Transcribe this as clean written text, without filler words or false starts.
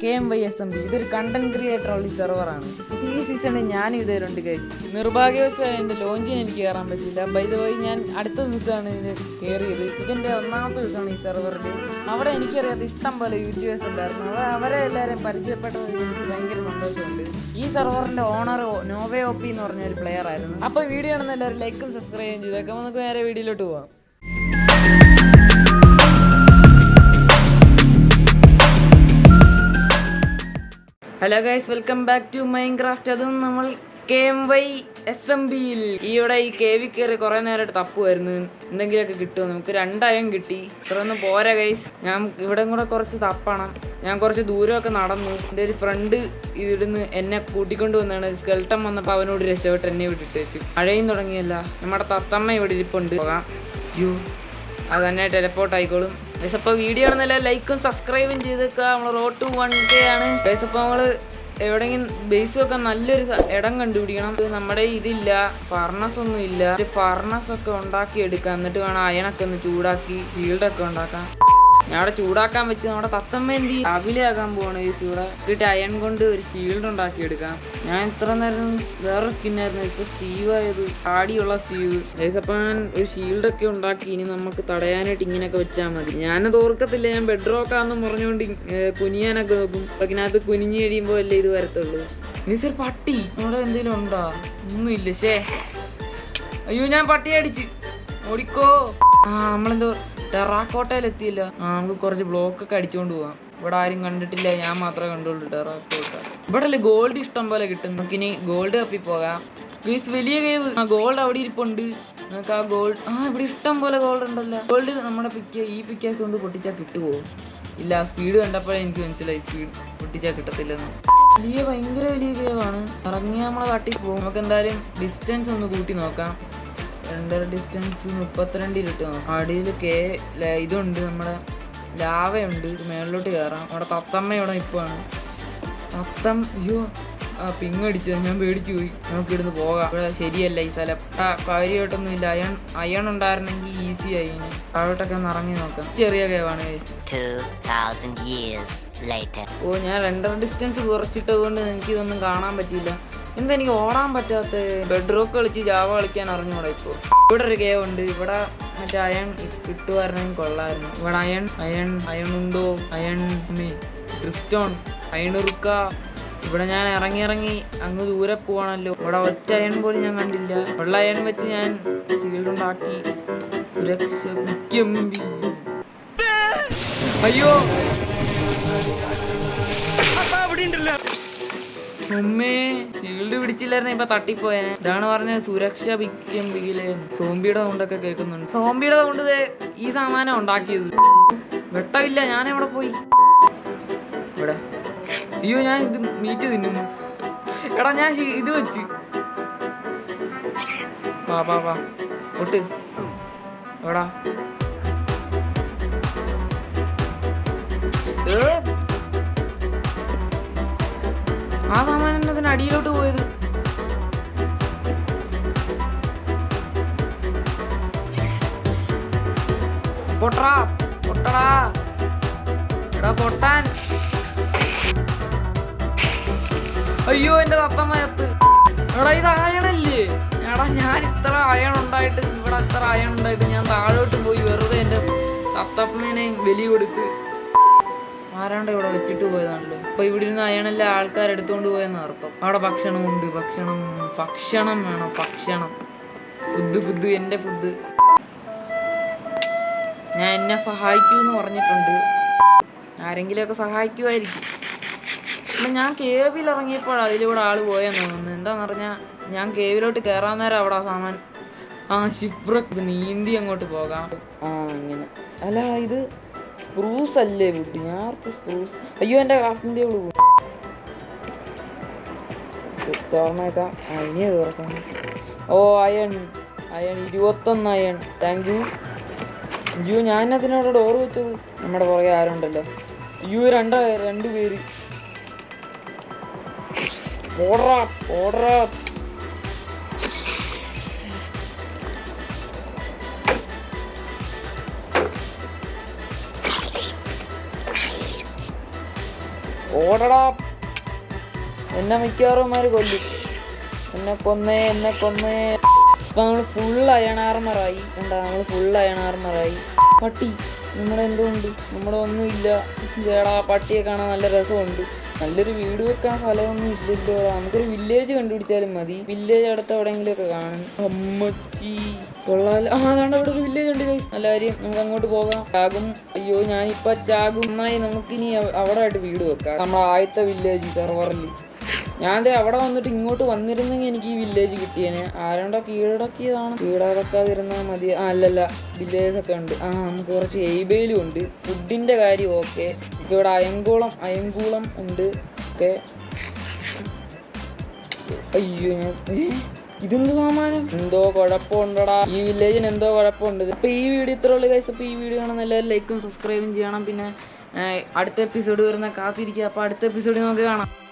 KMYSMB ഇതൊരു content creator ഉള്ള സെർവറാണ്. പക്ഷേ ഈ സീസണിൽ ഞാനും ഇതിലുണ്ട് ഗൈസ്. നിർഭാഗ്യവശാൽ എൻ്റെ ലോഞ്ചിന് എനിക്ക് കയറാൻ പറ്റില്ല. ബൈ ദ വൈ ഞാൻ അടുത്ത ദിവസമാണ് ഇതിന് കയറിയത്. ഇതിൻ്റെ ഒന്നാമത്തെ ദിവസമാണ് ഈ സെർവറിൽ. അവിടെ എനിക്കറിയാത്ത ഇഷ്ടം പോലെ യൂട്യൂബേഴ്സ് ഉണ്ടായിരുന്നു. അവരെ എല്ലാവരെയും പരിചയപ്പെട്ടതിൽ എനിക്ക് ഭയങ്കര സന്തോഷമുണ്ട്. ഈ സെർവറിൻ്റെ ഓണർ നോവേ OP എന്ന് പറഞ്ഞ ഒരു പ്ലെയർ ആയിരുന്നു. അപ്പോൾ വീഡിയോ ആണെന്ന് എല്ലാവരും ലൈക്കും സബ്സ്ക്രൈബും ചെയ്തേക്കാം. നമുക്ക് നേരെ വീഡിയോയിലോട്ട് പോവാം. Hello guys, welcome back to Minecraft. അതും നമ്മൾ KMYSMBയിൽ ഈയിടെ ഈ കേവി കയറി കുറേ നേരമായിട്ട് തപ്പുമായിരുന്നു, എന്തെങ്കിലുമൊക്കെ കിട്ടുമോ. നമുക്ക് 2 അയം കിട്ടി. ഇത്രയൊന്നും പോരാ ഗൈസ്, ഞാൻ ഇവിടെ കൂടെ കുറച്ച് തപ്പണം. ഞാൻ കുറച്ച് ദൂരമൊക്കെ നടന്നു. എൻ്റെ ഒരു ഫ്രണ്ട് ഇവിടുന്ന് എന്നെ കൂട്ടിക്കൊണ്ട് വന്നാണ്. സ്കെൽട്ടൻ വന്നപ്പോൾ അവനോട് രക്ഷപ്പെട്ട് എന്നെ വിട്ടിട്ട് വെച്ചു. മഴയും തുടങ്ങിയല്ല. നമ്മുടെ തത്തമ്മ ഇവിടെ ഇരിപ്പുണ്ട്. പോകാം. അത് തന്നെ ടെലപ്പോർട്ട് ആയിക്കോളും ഗൈസ്. അപ്പോൾ വീഡിയോ ആണെന്നല്ല ലൈക്കും സബ്സ്ക്രൈബും ചെയ്തേക്കുക. നമ്മൾ റോഡ് ടു 1K ആണ് ഗൈസ്. അപ്പോൾ നമ്മൾ എവിടെയെങ്കിലും ബേസ് വെക്കാൻ നല്ലൊരു ഇടം കണ്ടുപിടിക്കണം. നമ്മുടെ ഇതില്ല, ഫർണസ് ഒന്നും ഇല്ല. ഒരു ഫർണസ് ഒക്കെ ഉണ്ടാക്കി എടുക്കാം. എന്നിട്ട് വേണം അയണൊക്കെ ഒന്ന് ചൂടാക്കി ഷീൽഡൊക്കെ ഉണ്ടാക്കാം. ഞാൻ അവിടെ ചൂടാക്കാൻ വെച്ച് നമ്മുടെ തത്തമ്മ എന്ത് രാവിലെ ആകാൻ പോവാണ് ഗൈസ്. ഇവിടെ ഇട്ട് അയൺ കൊണ്ട് ഒരു ഷീൽഡ് ഉണ്ടാക്കി എടുക്കാം. ഞാൻ ഇത്ര നേരം വേറെ സ്കിന്നായിരുന്നു, ഇപ്പൊ സ്റ്റീവ് ആയത്, ആടിയുള്ള സ്റ്റീവ് ഗൈസ്. അപ്പം ഞാൻ ഒരു ഷീൽഡൊക്കെ ഉണ്ടാക്കി. ഇനി നമുക്ക് തടയാനായിട്ട് ഇങ്ങനെയൊക്കെ വെച്ചാൽ മതി. ഞാനത് ഓർക്കത്തില്ല, ഞാൻ ബെഡ്റോക്കാന്നും പറഞ്ഞുകൊണ്ട് കുനിയാനൊക്കെ നോക്കും. അതിനകത്ത് കുനിഞ്ഞ് കഴിയുമ്പോൾ അല്ലേ ഇത് വരത്തുള്ളൂ ഗൈസ്. ഒരു പട്ടി അവിടെ എന്തെങ്കിലും ഉണ്ടോ? ഒന്നുമില്ല. അയ്യോ, ഞാൻ പട്ടിയെ അടിച്ച് ഓടിക്കോ. നമ്മളെന്തോ ടെറാക്കോട്ടയിലെത്തിയില്ല. നമുക്ക് കുറച്ച് ബ്ലോക്കൊക്കെ അടിച്ചുകൊണ്ട് പോവാം. ഇവിടെ ആരും കണ്ടിട്ടില്ല, ഞാൻ മാത്രമേ കണ്ടുള്ളൂ ടെറാക്കോട്ട. ഇവിടെ അല്ലേ ഗോൾഡ് ഇഷ്ടം പോലെ കിട്ടും. നമുക്കിനി ഗോൾഡ് കപ്പി പോകാം ഗൈസ്. വലിയ കേവ്. ഗോൾഡ് അവിടെ ഇരിപ്പുണ്ട്. നമുക്ക് ആ ഗോൾഡ് ഇവിടെ ഇഷ്ടം പോലെ ഗോൾഡ് ഉണ്ടല്ലോ. ഗോൾഡ് നമ്മുടെ ഈ പിക്കാസ് കൊണ്ട് പൊട്ടിച്ചാൽ കിട്ടുമോ? ഇല്ല, സ്പീഡ് കണ്ടപ്പോഴേ എനിക്ക് മനസ്സിലായി സ്പീഡ് പൊട്ടിച്ചാൽ കിട്ടത്തില്ലെന്ന്. ഭയങ്കര വലിയ കേവാണ്. ഇറങ്ങി നമ്മളെ തട്ടി പോകും. നമുക്ക് എന്തായാലും ഡിസ്റ്റൻസ് ഒന്ന് കൂട്ടി നോക്കാം. ഡിസ്റ്റൻസ് 32 കിട്ടും. അടിയിൽ ഇതുണ്ട്, നമ്മുടെ ലാവയുണ്ട്. മേളിലോട്ട് കയറാം. അവിടെ തത്തമ്മ ഇവിടെ നിൽക്കുവാണ്. അയ്യോ, പിങ് അടിച്ചത് ഞാൻ പേടിച്ചു പോയി. നമുക്ക് ഇവിടുന്ന് പോകാം. ഇവിടെ ശരിയല്ല ഈ സ്ഥലം. കാര്യമായിട്ടൊന്നും ഇല്ല. അയൺ ഉണ്ടായിരുന്നെങ്കിൽ ഈസി ആയി. ഇനി താഴോട്ടൊക്കെ ഒന്ന് ഇറങ്ങി നോക്കാം. ചെറിയ കേവാണ്. ഞാൻ റെൻഡർ ഡിസ്റ്റൻസ് കുറച്ചിട്ടത് കൊണ്ട് എനിക്ക് ഇതൊന്നും കാണാൻ പറ്റിയില്ല. എന്താ എനിക്ക് ഓടാൻ പറ്റാത്ത? ബെഡ്റോക്ക് കളിച്ച് ജാവ കളിക്കാൻ അറിഞ്ഞൂടാ. ഇപ്പോൾ ഇവിടെ ഒരു കേവ് ഉണ്ട്. ഇവിടെ മറ്റേ അയൺ കിട്ടുമായിരുന്നെങ്കിൽ കൊള്ളായിരുന്നു. ഇവിടെ അയൺ ഉണ്ടോ? ക്രിസ്റ്റോൺ അയണുറുക്ക. ഇവിടെ ഞാൻ ഇറങ്ങി അങ്ങ് ദൂരെ പോവാണല്ലോ. ഇവിടെ ഒറ്റ അയൺ പോലും ഞാൻ കണ്ടില്ല. ഉള്ള അയൺ വെച്ച് ഞാൻ ഷീൽഡ് ഉണ്ടാക്കി അയ്യോ ഉമ്മേ, ഷീൽഡ് പിടിച്ചില്ലായിരുന്നു, ഇപ്പൊ തട്ടിപ്പോയേനെ. ഇതാണ് പറഞ്ഞത്, സുരക്ഷ ബിക്കില്ലേ. സോംബിയുടെ സൗണ്ടൊക്കെ കേൾക്കുന്നുണ്ട്. സോംബിയുടെ സൗണ്ട് ഈ സാമാനം ഉണ്ടാക്കിയത്. വെട്ടമില്ല, ഞാൻ എവിടെ പോയി? ഇവിടെ. അയ്യോ, ഞാൻ ഇത് മീറ്റ് തിന്നുന്നു. എടാ, ഞാൻ ഇത് വെച്ച് വാ ഒട്ട് എടാ. ആ സാമാനത്തിന് അടിയിലോട്ട് പോയത്. പൊട്ടടാ എടാ, പൊട്ടാൻ. അയ്യോ, എന്റെ തത്തമ്മയത്ത്. എടാ, ഇത് അയണല്ലേ? എടാ, ഞാൻ ഇത്ര അയൺ ഉണ്ടായിട്ട് ഞാൻ താഴോട്ട് പോയി വെറുതെ എന്റെ തത്തമ്മേനെ ബലി കൊടുത്ത്. ആരാണ്ട് ഇവിടെ വെച്ചിട്ട് പോയതാണല്ലോ. അപ്പൊ ഇവിടെ ഇരുന്ന് അയണെല്ലാം ആൾക്കാർ എടുത്തോണ്ട് പോയെന്ന് അർത്ഥം. അവിടെ ഭക്ഷണമുണ്ട്. ഭക്ഷണം വേണം. ഫുഡ് എന്റെ ഫുഡ്. ഞാൻ എന്നെ സഹായിക്കൂന്ന് പറഞ്ഞിട്ടുണ്ട്. ആരെങ്കിലുമൊക്കെ സഹായിക്കുമായിരിക്കും. അപ്പം ഞാൻ കേവിൽ ഇറങ്ങിയപ്പോൾ അതിലൂടെ ആള് പോയെന്ന് തോന്നുന്നു. എന്താന്ന് പറഞ്ഞാൽ ഞാൻ കേവിലോട്ട് കയറാൻ നേരം അവിടെ സാമാൻ ഷിപ്രക്ക് നീന്തി അങ്ങോട്ട് പോകാം. ഇങ്ങനെ അല്ല, ഇത് സ്പ്രൂസ് അല്ലേ കുട്ടി? ഞാൻ സ്പ്രൂസ്. അയ്യോ, എൻ്റെ ക്രാഫ്റ്റിൻ്റെ തുറന്നേക്കാം. ഇനി തുറക്കാം. Iron 21 iron. Thank you. അയ്യോ, ഞാൻ അതിനോട് ഡോറ് വെച്ചത്. നമ്മുടെ പുറകെ ആരുണ്ടല്ലോ. അയ്യോ, 2 പേര്. ഓർഡർ. ഓടടാ. എന്നെ മിക്കവാറുമാര് കൊല്ലും. എന്നെ കൊന്നേ. ഇപ്പൊ നമ്മള് ഫുൾ അയൺ ആർമറായി. കണ്ടാ, നമ്മള് ഫുൾ അയൺ ആർമറായി. പട്ടി നമ്മുടെ എന്തുകൊണ്ട് നമ്മുടെ ഒന്നുമില്ല. ചേടാ, പട്ടിയെ കാണാൻ നല്ല രസമുണ്ട്. നല്ലൊരു വീട് വെക്കാൻ സ്ഥലമൊന്നും ഇല്ലല്ലോ. നമുക്കൊരു വില്ലേജ് കണ്ടുപിടിച്ചാലും മതി. വില്ലേജ് അടുത്ത് എവിടെയെങ്കിലും ഒക്കെ കാണും. അമ്മച്ചി കൊള്ളാലോ. അതാണ്ട് അവിടെ ഒരു വില്ലേജ് ഉണ്ട്. നല്ല കാര്യം, നമുക്ക് അങ്ങോട്ട് പോകാം. ചാകും. അയ്യോ, ഞാനിപ്പോ ചാകും. നന്നായി, നമുക്കിനി അവിടെ ആയിട്ട് വീട് വെക്കാം. നമ്മുടെ ആദ്യത്തെ വില്ലേജ് സെർവറിൽ. ഞാൻ അവിടെ വന്നിട്ട് ഇങ്ങോട്ട് വന്നിരുന്നെങ്കിൽ എനിക്ക് ഈ വില്ലേജ് കിട്ടിയേനെ. ആരാണ്ടോ കീഴടക്കിയതാണ്. കീഴടക്കാതിരുന്നാൽ മതി. അല്ലല്ല, വില്ലേജ് ഒക്കെ ഉണ്ട്. നമുക്ക് കുറച്ച് എയ്ബയിലും ഉണ്ട്. ഫുഡിന്റെ കാര്യം ഓക്കെ. ഇവിടെ അയങ്കൂളം ഉണ്ട്. ഓക്കെ. അയ്യോ, ഇതെന്ത് സാമാനം? എന്തോ കുഴപ്പമുണ്ടടാ, ഈ വില്ലേജിന് എന്തോ കുഴപ്പമുണ്ട്. അപ്പൊ ഈ വീഡിയോ ഇത്ര ഉള്ളു ഗൈസ്. അപ്പൊ ഈ വീഡിയോ കാണുന്ന എല്ലാവരും ലൈക്കും സബ്സ്ക്രൈബും ചെയ്യണം. പിന്നെ അടുത്ത എപ്പിസോഡ് വരുന്ന കാത്തിരിക്കുക. അപ്പൊ അടുത്ത എപ്പിസോഡിൽ നമുക്ക് കാണാം.